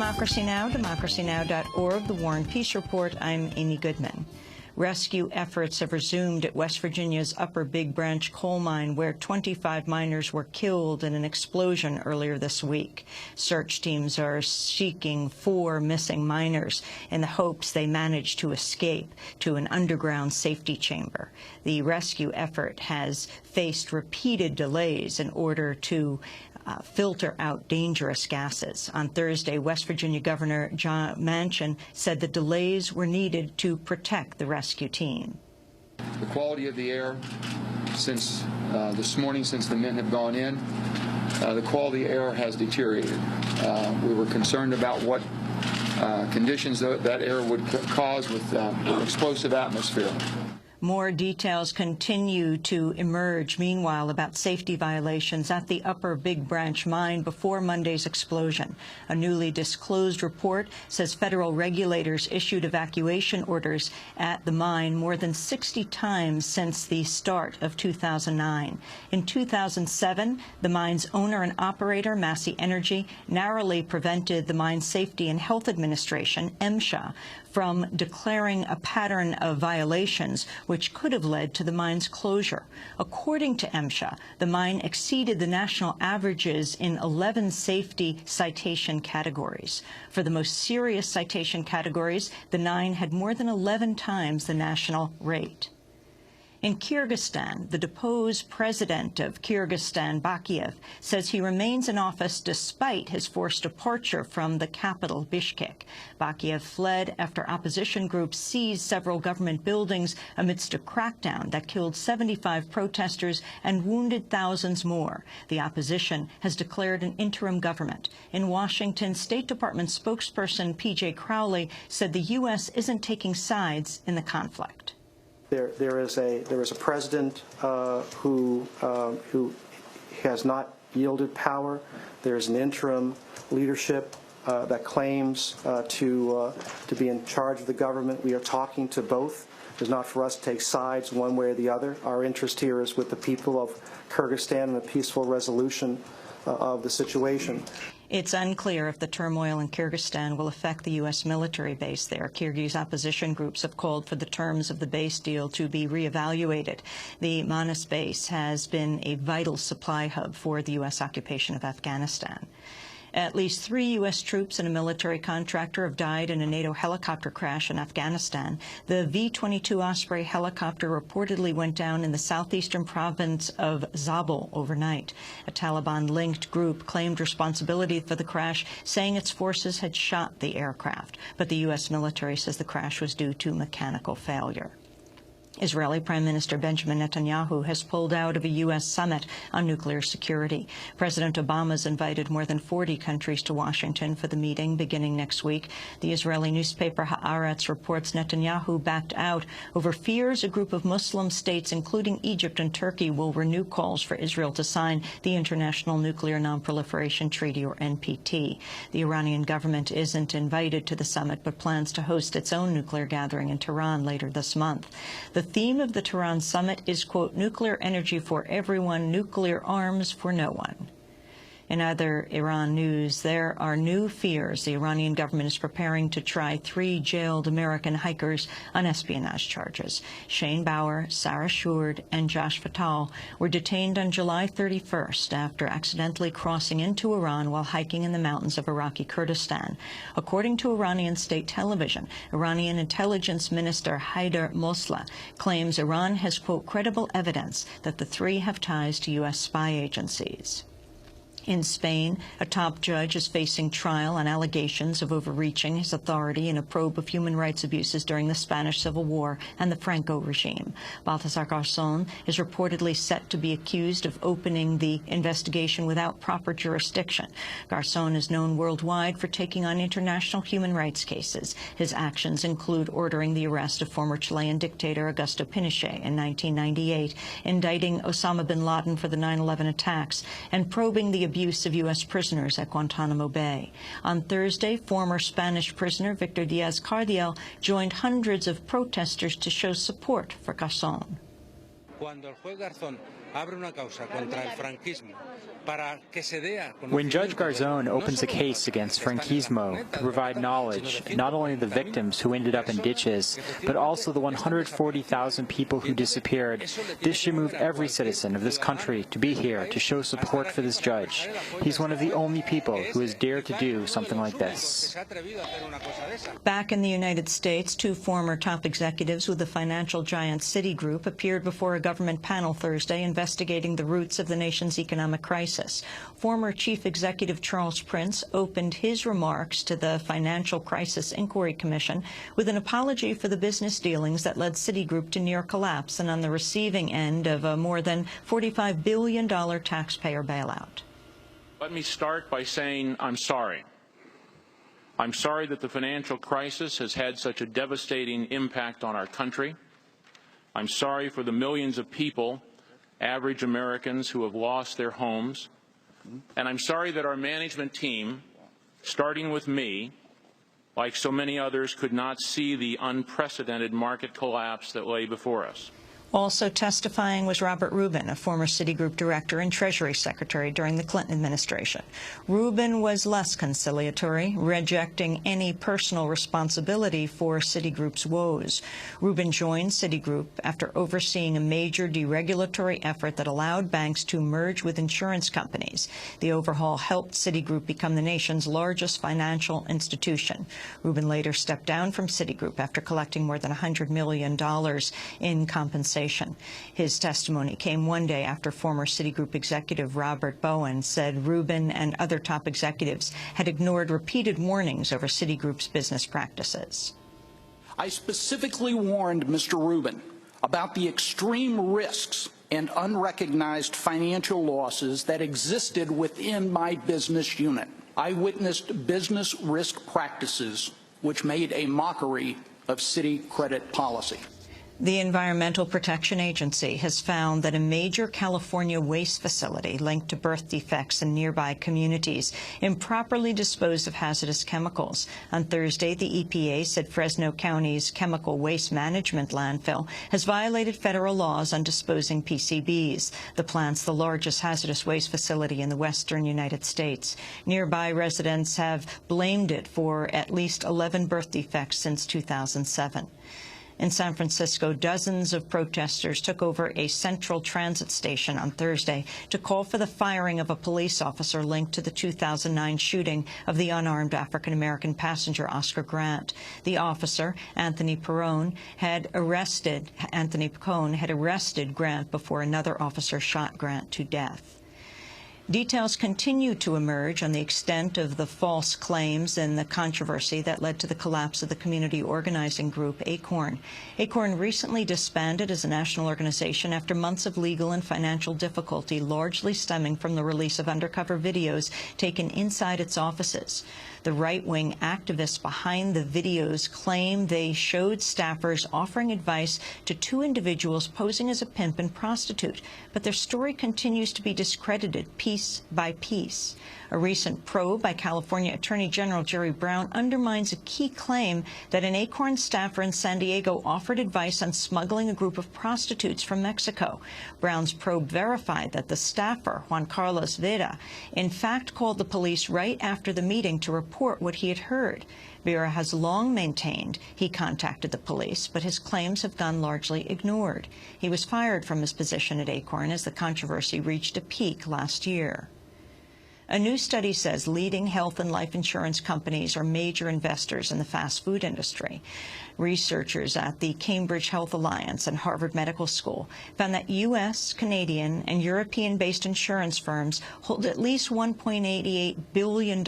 Democracy Now!, democracynow.org, The War and Peace Report. I'm Amy Goodman. Rescue efforts have resumed at West Virginia's Upper Big Branch coal mine, where 25 miners were killed in an explosion earlier this week. Search teams are seeking 4 missing miners in the hopes they managed to escape to an underground safety chamber. The rescue effort has faced repeated delays in order to filter out dangerous gases. On Thursday, West Virginia Governor Joe Manchin said the delays were needed to protect the rescue team. The quality of the air since this morning, since the men have gone in, the quality of the air has deteriorated. We were concerned about what conditions that air would cause with explosive atmosphere. More details continue to emerge, meanwhile, about safety violations at the Upper Big Branch mine before Monday's explosion. A newly disclosed report says federal regulators issued evacuation orders at the mine more than 60 times since the start of 2009. In 2007, the mine's owner and operator, Massey Energy, narrowly prevented the Mine Safety and Health Administration, MSHA, from declaring a pattern of violations which could have led to the mine's closure. According to MSHA, the mine exceeded the national averages in 11 safety citation categories. For the most serious citation categories, the mine had more than 11 times the national rate. In Kyrgyzstan, the deposed president of Kyrgyzstan, Bakiyev, says he remains in office despite his forced departure from the capital, Bishkek. Bakiyev fled after opposition groups seized several government buildings amidst a crackdown that killed 75 protesters and wounded thousands more. The opposition has declared an interim government. In Washington, State Department spokesperson P.J. Crowley said the U.S. isn't taking sides in the conflict. There is a president who has not yielded power. There is an interim leadership that claims to be in charge of the government. We are talking to both. It's not for us to take sides one way or the other. Our interest here is with the people of Kyrgyzstan and a peaceful resolution of the situation. It's unclear if the turmoil in Kyrgyzstan will affect the U.S. military base there. Kyrgyz opposition groups have called for the terms of the base deal to be reevaluated. The Manas base has been a vital supply hub for the U.S. occupation of Afghanistan. At least 3 U.S. troops and a military contractor have died in a NATO helicopter crash in Afghanistan. The V-22 Osprey helicopter reportedly went down in the southeastern province of Zabul overnight. A Taliban-linked group claimed responsibility for the crash, saying its forces had shot the aircraft. But the U.S. military says the crash was due to mechanical failure. Israeli Prime Minister Benjamin Netanyahu has pulled out of a U.S. summit on nuclear security. President Obama's invited more than 40 countries to Washington for the meeting beginning next week. The Israeli newspaper Haaretz reports Netanyahu backed out over fears a group of Muslim states, including Egypt and Turkey, will renew calls for Israel to sign the International Nuclear Non-Proliferation Treaty, or NPT. The Iranian government isn't invited to the summit but plans to host its own nuclear gathering in Tehran later this month. The theme of the Tehran summit is, quote, nuclear energy for everyone, nuclear arms for no one. In other Iran news, there are new fears. The Iranian government is preparing to try 3 jailed American hikers on espionage charges. Shane Bauer, Sarah Shourd, and Josh Fatal were detained on July 31st after accidentally crossing into Iran while hiking in the mountains of Iraqi Kurdistan. According to Iranian state television, Iranian intelligence minister Haider Mosla claims Iran has, quote, credible evidence that the 3 have ties to U.S. spy agencies. In Spain, a top judge is facing trial on allegations of overreaching his authority in a probe of human rights abuses during the Spanish Civil War and the Franco regime. Baltasar Garzón is reportedly set to be accused of opening the investigation without proper jurisdiction. Garzón is known worldwide for taking on international human rights cases. His actions include ordering the arrest of former Chilean dictator Augusto Pinochet in 1998, indicting Osama bin Laden for the 9/11 attacks, and probing the abuse of U.S. prisoners at Guantanamo Bay. On Thursday, former Spanish prisoner Victor Díaz-Cardiel joined hundreds of protesters to show support for Garzón. Cuando el juez Garzón When Judge Garzón opens a case against Franquismo to provide knowledge, not only the victims who ended up in ditches, but also the 140,000 people who disappeared, this should move every citizen of this country to be here to show support for this judge. He's one of the only people who has dared to do something like this. Back in the United States, two former top executives with the financial giant Citigroup appeared before a government panel Thursday investigating the roots of the nation's economic crisis. Former Chief Executive Charles Prince opened his remarks to the Financial Crisis Inquiry Commission with an apology for the business dealings that led Citigroup to near collapse and on the receiving end of a more than $45 billion taxpayer bailout. Let me start by saying I'm sorry. I'm sorry that the financial crisis has had such a devastating impact on our country. I'm sorry for the millions of people, average Americans, who have lost their homes. And I'm sorry that our management team, starting with me, like so many others, could not see the unprecedented market collapse that lay before us. Also testifying was Robert Rubin, a former Citigroup director and Treasury Secretary during the Clinton administration. Rubin was less conciliatory, rejecting any personal responsibility for Citigroup's woes. Rubin joined Citigroup after overseeing a major deregulatory effort that allowed banks to merge with insurance companies. The overhaul helped Citigroup become the nation's largest financial institution. Rubin later stepped down from Citigroup after collecting more than $100 million in compensation. His testimony came one day after former Citigroup executive Robert Bowen said Rubin and other top executives had ignored repeated warnings over Citigroup's business practices. I specifically warned Mr. Rubin about the extreme risks and unrecognized financial losses that existed within my business unit. I witnessed business risk practices which made a mockery of Citi credit policy. The Environmental Protection Agency has found that a major California waste facility linked to birth defects in nearby communities improperly disposed of hazardous chemicals. On Thursday, the EPA said Fresno County's chemical waste management landfill has violated federal laws on disposing PCBs. The plant's the largest hazardous waste facility in the western United States. Nearby residents have blamed it for at least 11 birth defects since 2007. In San Francisco, dozens of protesters took over a central transit station on Thursday to call for the firing of a police officer linked to the 2009 shooting of the unarmed African-American passenger Oscar Grant. The officer, Anthony Pacone, had arrested Grant before another officer shot Grant to death. Details continue to emerge on the extent of the false claims and the controversy that led to the collapse of the community organizing group ACORN. ACORN recently disbanded as a national organization after months of legal and financial difficulty, largely stemming from the release of undercover videos taken inside its offices. The right-wing activists behind the videos claim they showed staffers offering advice to two individuals posing as a pimp and prostitute, but their story continues to be discredited piece by piece. A recent probe by California Attorney General Jerry Brown undermines a key claim that an ACORN staffer in San Diego offered advice on smuggling a group of prostitutes from Mexico. Brown's probe verified that the staffer, Juan Carlos Vera, in fact called the police right after the meeting to report what he had heard. Vera has long maintained he contacted the police, but his claims have gone largely ignored. He was fired from his position at ACORN as the controversy reached a peak last year. A new study says leading health and life insurance companies are major investors in the fast food industry. Researchers at the Cambridge Health Alliance and Harvard Medical School found that U.S., Canadian, and European-based insurance firms hold at least $1.88 billion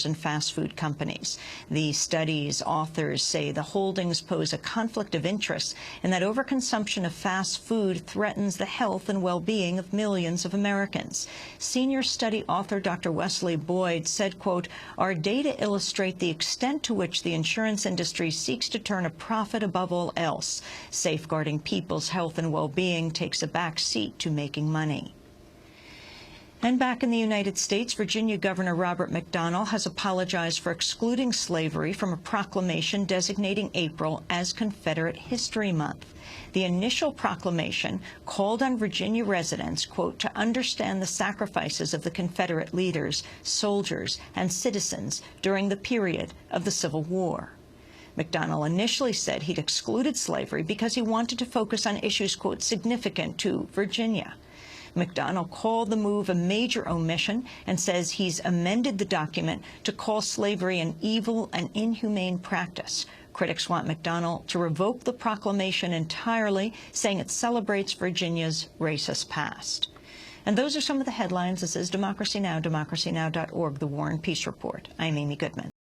in fast food companies. The study's authors say the holdings pose a conflict of interest and that overconsumption of fast food threatens the health and well-being of millions of Americans. Senior study author Dr. Wesley Boyd said, quote, "Our data illustrate the extent to which the insurance industry seeks to turn a profit above all else. Safeguarding people's health and well-being takes a back seat to making money." And back in the United States, Virginia Governor Robert McDonnell has apologized for excluding slavery from a proclamation designating April as Confederate History Month. The initial proclamation called on Virginia residents, quote, to understand the sacrifices of the Confederate leaders, soldiers, and citizens during the period of the Civil War. McDonnell initially said he'd excluded slavery because he wanted to focus on issues, quote, significant to Virginia. McDonnell called the move a major omission and says he's amended the document to call slavery an evil and inhumane practice. Critics want McDonnell to revoke the proclamation entirely, saying it celebrates Virginia's racist past. And those are some of the headlines. This is Democracy Now!, democracynow.org, The War and Peace Report. I'm Amy Goodman.